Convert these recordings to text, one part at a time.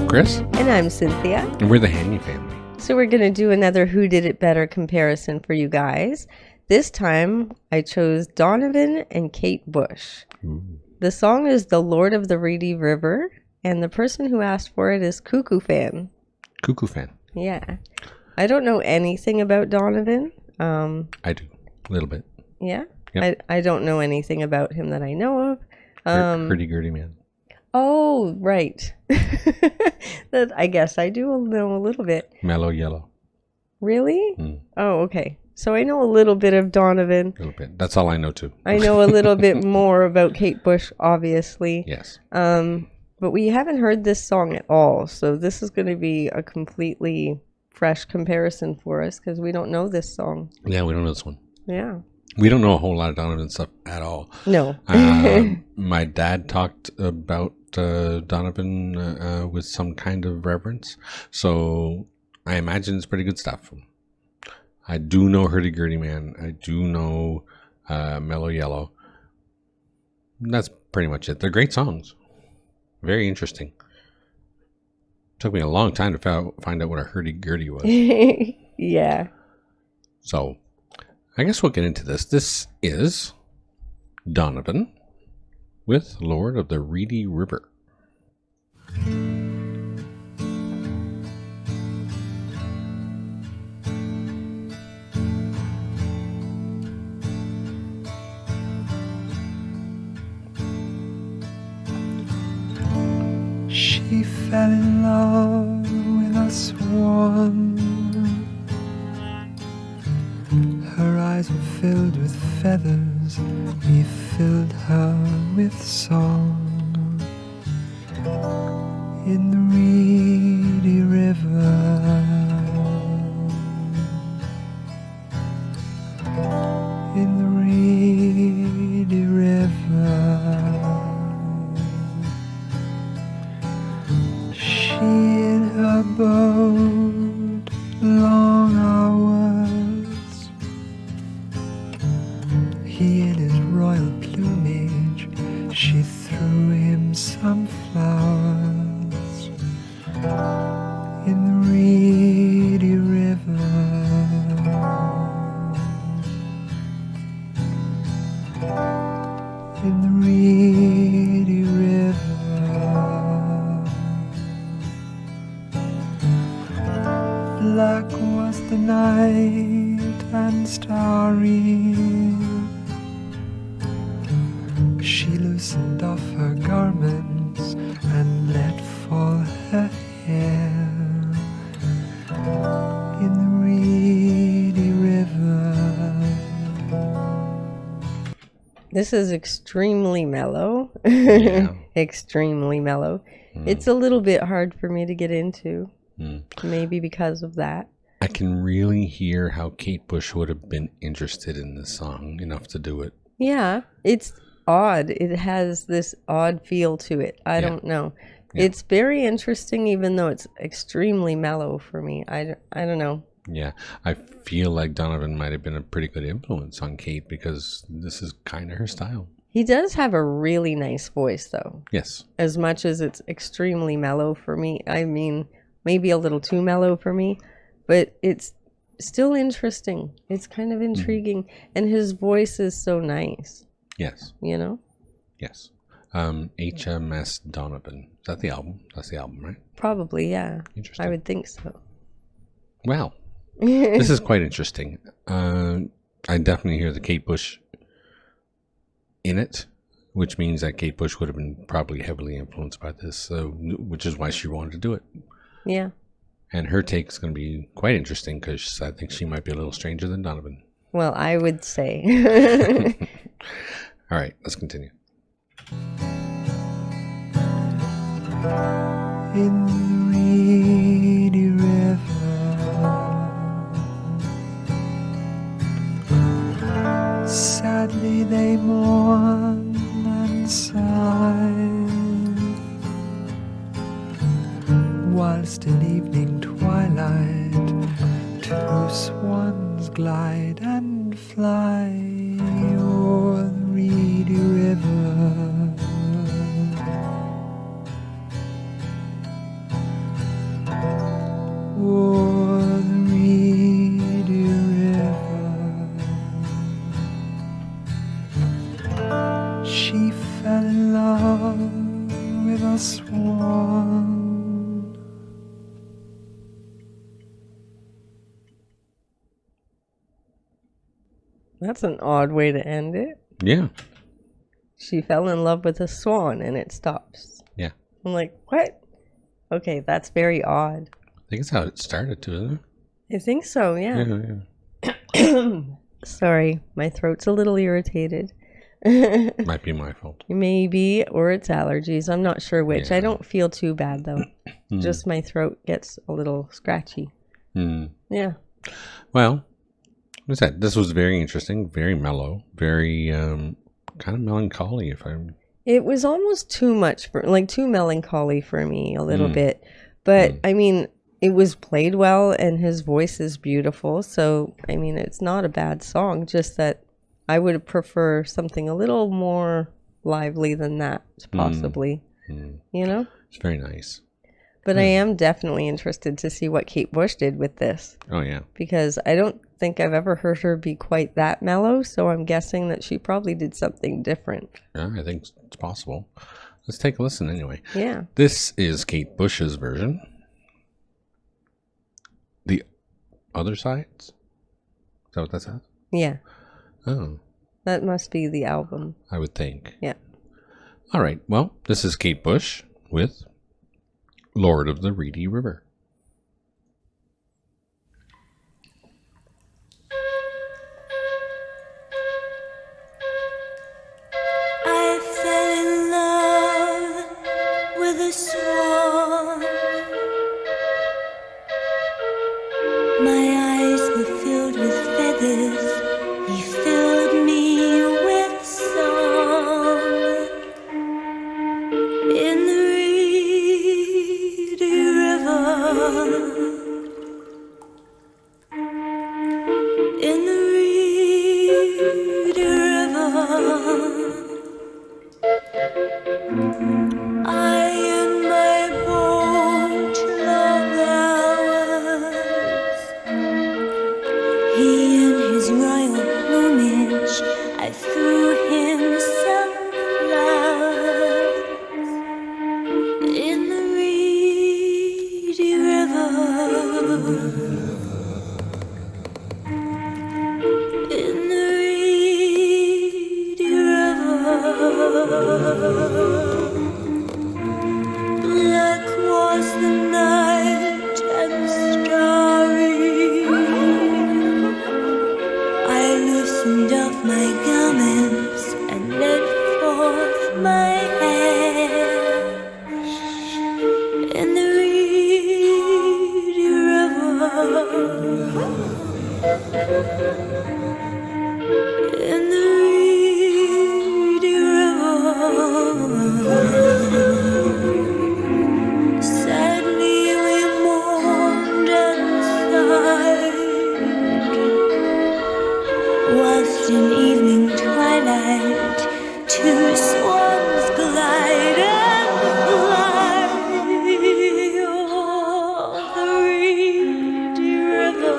Chris. And I'm Cynthia. And we're the Haney family. So we're going to do another Who Did It Better comparison for you guys. This time I chose Donovan and Kate Bush. Ooh. The song is The Lord of the Reedy River, and the person who asked for it is Cuckoo Fan. Cuckoo Fan. Yeah. I don't know anything about Donovan. I do. A little bit. Yeah? Yep. I don't know anything about him that I know of. Hurdy-gurdy man. Oh, right. That I guess I do know a little bit. Mellow yellow. Really? Mm. Oh, okay. So I know a little bit of Donovan. A little bit. That's all I know too. I know a little bit more about Kate Bush, obviously. Yes. But we haven't heard this song at all. So this is going to be a completely fresh comparison for us because we don't know this song. Yeah, we don't know this one. Yeah. We don't know a whole lot of Donovan stuff at all. No. My dad talked about Donovan with some kind of reverence. So I imagine it's pretty good stuff. I do know Hurdy-Gurdy Man. I do know Mellow Yellow. That's pretty much it. They're great songs. Very interesting. Took me a long time to find out what a hurdy-gurdy was. Yeah. So I guess we'll get into this. This is Donovan with Lord of the Reedy River. She fell in love with a swan. Her eyes were filled with feathers. He filled her with song. In the reedy river, in the reedy river, she in her boat, long hours, he in his royal plumage, she threw him some flowers. In the reedy river, in the reedy river, black was the night and starry. She loosened off her garments and let fall her hair. In the reedy river. This is extremely mellow. Yeah. Extremely mellow. It's a little bit hard for me to get into. Maybe because of that. I can really hear how Kate Bush would have been interested in this song enough to do it. Yeah, it's odd. It has this odd feel to it. I don't know. Yeah. It's very interesting, even though it's extremely mellow for me. I don't know. Yeah, I feel like Donovan might have been a pretty good influence on Kate because this is kind of her style. He does have a really nice voice, though. Yes. As much as it's extremely mellow for me. I mean, maybe a little too mellow for me, but it's still interesting. It's kind of intriguing. And his voice is so nice. Yes. You know? Yes. HMS Donovan. Is that the album? That's the album, right? Probably, yeah. Interesting. I would think so. Wow. This is quite interesting. I definitely hear the Kate Bush in it, which means that Kate Bush would have been probably heavily influenced by this, which is why she wanted to do it. Yeah. And her take is going to be quite interesting because I think she might be a little stranger than Donovan. Well, I would say. All right, let's continue. In the reedy river, sadly they mourn and sigh, while still evening twilight two swans glide and fly o'er the reedy river. That's an odd way to end it. Yeah. She fell in love with a swan and it stops. Yeah. I'm like, what? Okay, that's very odd. I think it's how it started too, isn't it? I think so, yeah. Yeah. Sorry, my throat's a little irritated. Might be my fault. Maybe, or it's allergies. I'm not sure which. Yeah. I don't feel too bad, though. Just my throat gets a little scratchy. Yeah. Well, what's that? This was very interesting, very mellow, very kind of melancholy. It was almost too much too melancholy for me a little bit. But I mean, it was played well and his voice is beautiful. So, I mean, it's not a bad song, just that I would prefer something a little more lively than that, possibly. You know? It's very nice. But I am definitely interested to see what Kate Bush did with this. Oh, yeah. Because I don't think I've ever heard her be quite that mellow, so I'm guessing that she probably did something different. Yeah, I think it's possible. Let's take a listen anyway. Yeah. This is Kate Bush's version. The Other Sides? Is that what that says? Yeah. Oh. That must be the album. I would think. Yeah. All right. Well, this is Kate Bush with Lord of the Reedy River. I fell in love with a swan. My eyes were filled with feathers. He filled me with song. In the Reedy River. In the Reedy River. I and my boat long hours. He in his royal plumage, I threw him some flowers. In the Reedy River. In the Reedy River. Black was the night and starry. I loosened off my garments and let forth my hair. In the Reedy River. In the Reedy River. Sadly we mourned and sighed, whilst in evening twilight two swans glide and fly o'er the Reedy River.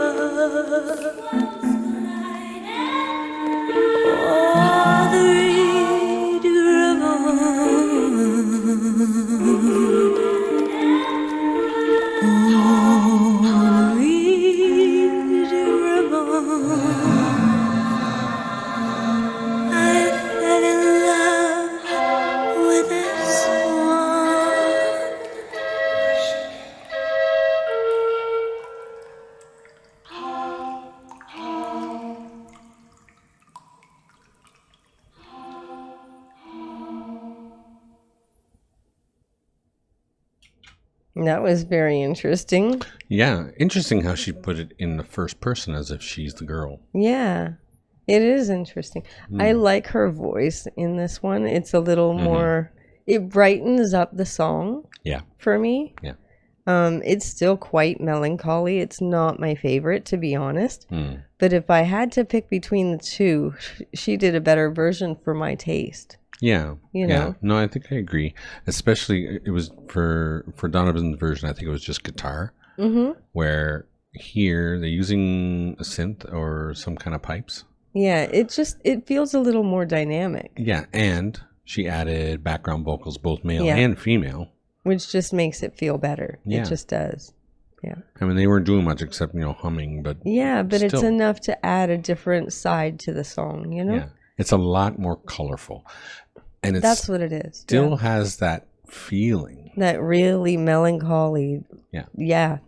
O'er the Reedy River. Oh, Reedy River. I fell in love with a swan. That was very interesting. Yeah. Interesting how she put it in the first person as if she's the girl. Yeah. It is interesting. I like her voice in this one. It's a little more, it brightens up the song Yeah. for me. Yeah. It's still quite melancholy. It's not my favorite, to be honest. But if I had to pick between the two, she did a better version for my taste. Yeah. You yeah. know? No, I think I agree. Especially it was for Donovan's version, I think it was just guitar. Where here they're using a synth or some kind of pipes. Yeah, it feels a little more dynamic. Yeah, and she added background vocals, both male Yeah. and female. Which just makes it feel better. Yeah. It just does. Yeah. I mean, they weren't doing much except, humming, but Yeah, but it's still. enough to add a different side to the song, you know? Yeah. It's a lot more colorful. And it That's what it is. still has that feeling. That really melancholy. Yeah. Yeah,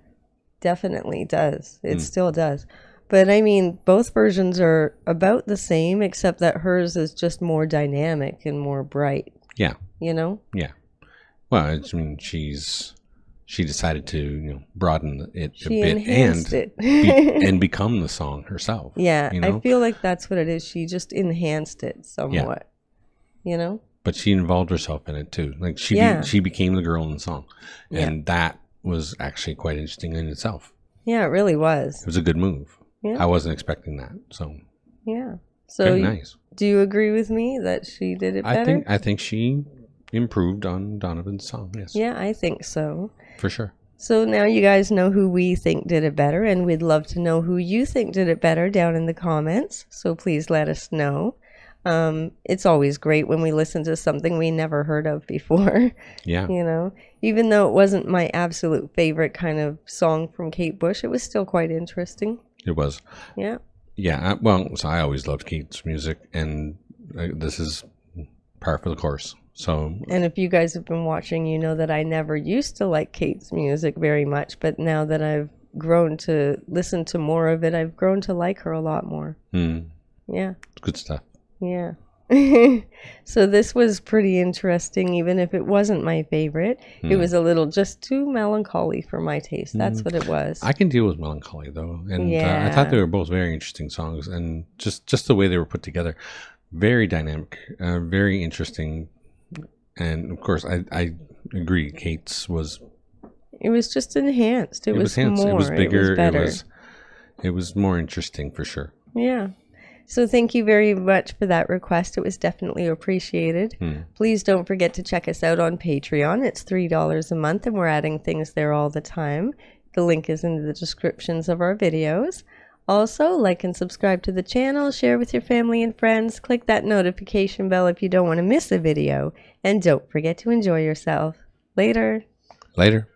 definitely does. It still does. But I mean, both versions are about the same, except that hers is just more dynamic and more bright. Yeah. You know? Yeah. Well, I mean, she decided to broaden it a bit enhanced it. and become the song herself. Yeah, you know? I feel like that's what it is. She just enhanced it somewhat. You know? But she involved herself in it too. Like she became the girl in the song, and that was actually quite interesting in itself. Yeah, it really was. It was a good move. Yeah. I wasn't expecting that. So yeah. So very nice. Do you agree with me that she did it better? I think she improved on Donovan's song. Yes. Yeah, I think so. For sure. So now you guys know who we think did it better, and we'd love to know who you think did it better down in the comments. So please let us know. It's always great when we listen to something we never heard of before. Yeah. Even though it wasn't my absolute favorite kind of song from Kate Bush, it was still quite interesting. It was. Yeah. Yeah. So I always loved Kate's music, and this is par for the course. So. And if you guys have been watching, you know that I never used to like Kate's music very much, but now that I've grown to listen to more of it, I've grown to like her a lot more. Yeah. Good stuff. Yeah. So this was pretty interesting, even if it wasn't my favorite. It was a little just too melancholy for my taste. That's what it was. I can deal with melancholy though, and I thought they were both very interesting songs, and just the way they were put together, very dynamic, very interesting, and of course I agree. Kate's was. It was just enhanced. It was enhanced. more. It was bigger. It was better. It was more interesting for sure. Yeah. So thank you very much for that request. It was definitely appreciated. Please don't forget to check us out on Patreon. It's $3 a month, and we're adding things there all the time. The link is in the descriptions of our videos. Also, like and subscribe to the channel, share with your family and friends, click that notification bell if you don't want to miss a video, and don't forget to enjoy yourself. Later. Later.